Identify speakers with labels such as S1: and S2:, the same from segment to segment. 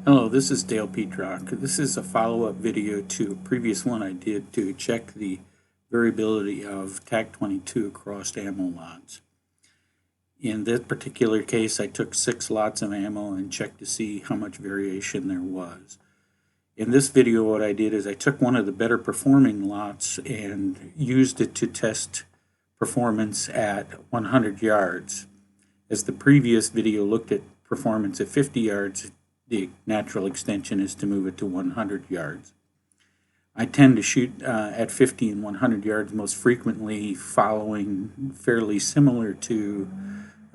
S1: Hello, this is Dale Petrock. This is a follow-up video to a previous one I did to check the variability of Tac-22 across ammo lots. In this particular case, I took 6 lots of ammo and checked to see how much variation there was. In this video, what I did is I took one of the better performing lots and used it to test performance at 100 yards. As the previous video looked at performance at 50 yards, the natural extension is to move it to 100 yards. I tend to shoot at 50 and 100 yards most frequently, following fairly similar to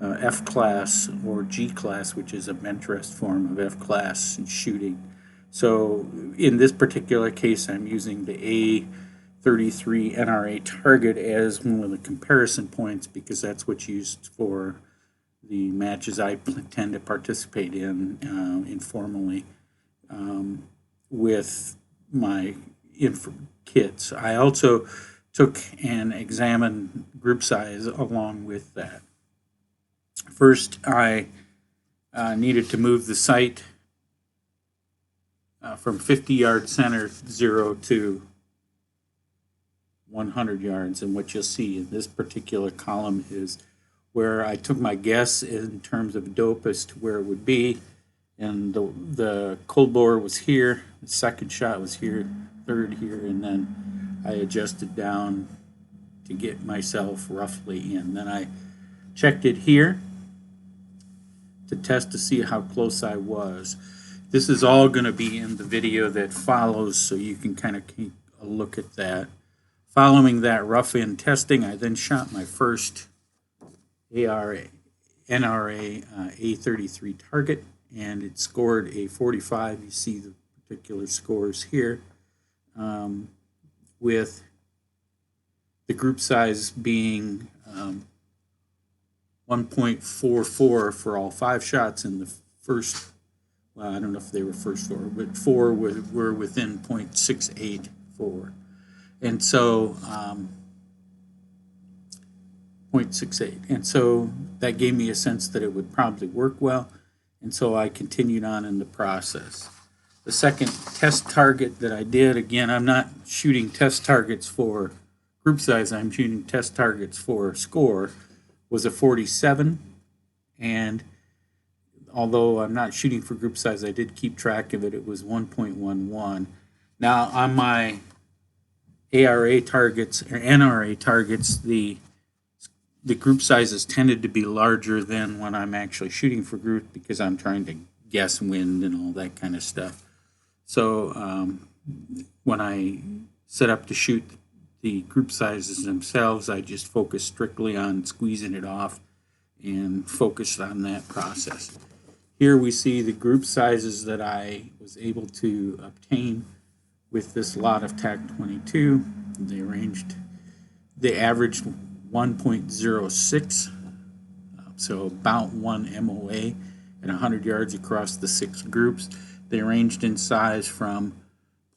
S1: F-class or G-class, which is a bench rest form of F-class shooting. So in this particular case, I'm using the A-33 NRA target as one of the comparison points because that's what's used for the matches I tend to participate in informally with my kits. I also took and examined group size along with that. First, I needed to move the sight from 50 yard center 0 to 100 yards, and what you'll see in this particular column is where I took my guess in terms of dope as to where it would be, and the cold bore was here, the second shot was here, third here, and then I adjusted down to get myself roughly in. Then I checked it here to test to see how close I was. This is all going to be in the video that follows, so you can kind of keep a look at that. Following that rough-in testing, I then shot my first NRA A-33 target, and it scored a 45. You see the particular scores here, with the group size being 1.44 for all 5 shots in the first. Well, I don't know if they were first 4, but 4 were within 0.684, and so 0.68, and so that gave me a sense that it would probably work well, and so I continued on in the process. The second test target that I did, again, I'm not shooting test targets for group size, I'm shooting test targets for score, was a 47, and although I'm not shooting for group size, I did keep track of it. It was 1.11. Now on my ARA targets or NRA targets, the group sizes tended to be larger than when I'm actually shooting for group because I'm trying to guess wind and all that kind of stuff. So when I set up to shoot the group sizes themselves, I just focused strictly on squeezing it off and focused on that process. Here we see the group sizes that I was able to obtain with this lot of Tac-22. They averaged 1.06, so about 1 MOA at 100 yards across the 6 groups. They ranged in size from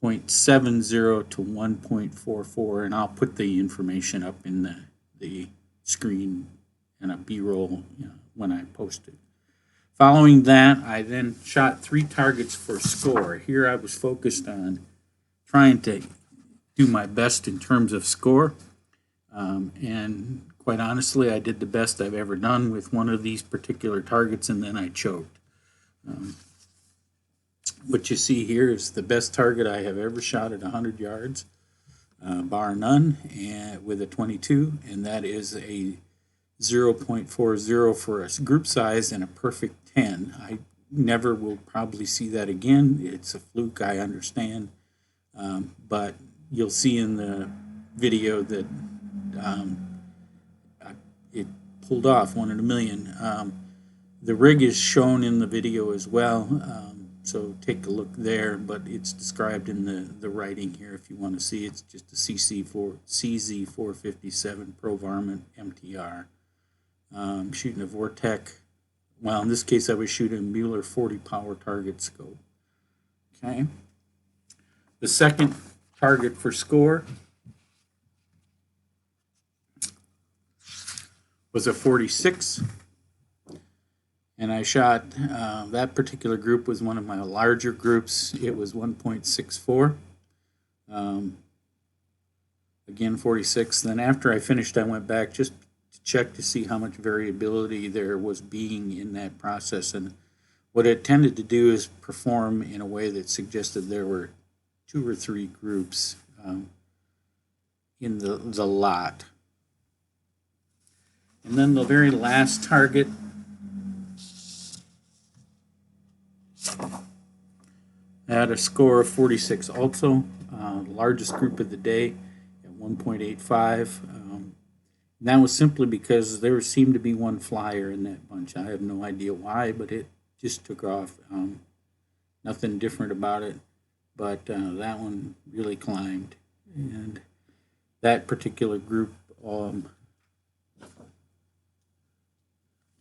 S1: 0.70 to 1.44, and I'll put the information up in the screen and a B-roll when I post it. Following that, I then shot 3 targets for score. Here I was focused on trying to do my best in terms of score. And quite honestly, I did the best I've ever done with one of these particular targets, and then I choked. What you see here is the best target I have ever shot at 100 yards, bar none, and with a 22, and that is a 0.40 for a group size and a perfect 10. I never will probably see that again. It's a fluke, I understand, but you'll see in the video that it pulled off 1 in a million. The rig is shown in the video as well, so take a look there, but it's described in the writing here if you want to see. It's just a CZ 457 Pro Varmint MTR. Shooting a Vortex. Well, in this case I was shooting a Mueller 40 power target scope. Okay. The second target for score was a 46, And I shot, that particular group was one of my larger groups. It was 1.64. Again, 46. Then after I finished, I went back just to check to see how much variability there was being in that process. And what it tended to do is perform in a way that suggested there were 2 or 3 groups in the lot. And then the very last target had a score of 46 also, the largest group of the day at 1.85. And that was simply because there seemed to be one flyer in that bunch. I have no idea why, but it just took off. Nothing different about it, but that one really climbed. And that particular group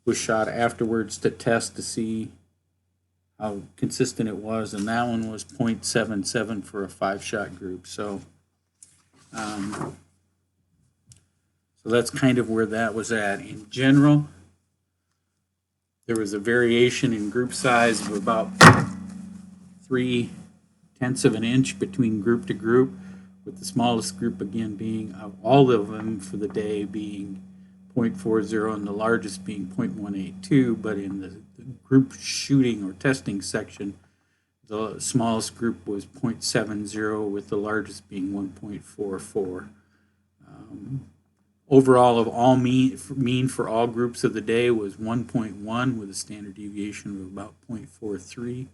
S1: was shot afterwards to test to see how consistent it was, and that one was 0.77 for a 5-shot group. So that's kind of where that was at. In general, there was a variation in group size of about 0.3 of an inch between group to group, with the smallest group again being, of all of them for the day, being 0.40 and the largest being 0.182, but in the group shooting or testing section, the smallest group was 0.70 with the largest being 1.44. Overall, of all mean for all groups of the day was 1.1 with a standard deviation of about 0.43.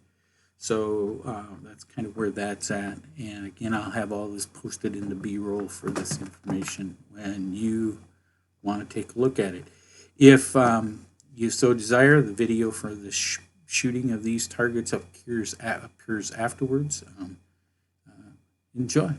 S1: So that's kind of where that's at. And again, I'll have all this posted in the B-roll for this information when you want to take a look at it. If you so desire, the video for the shooting of these targets appears afterwards. Enjoy.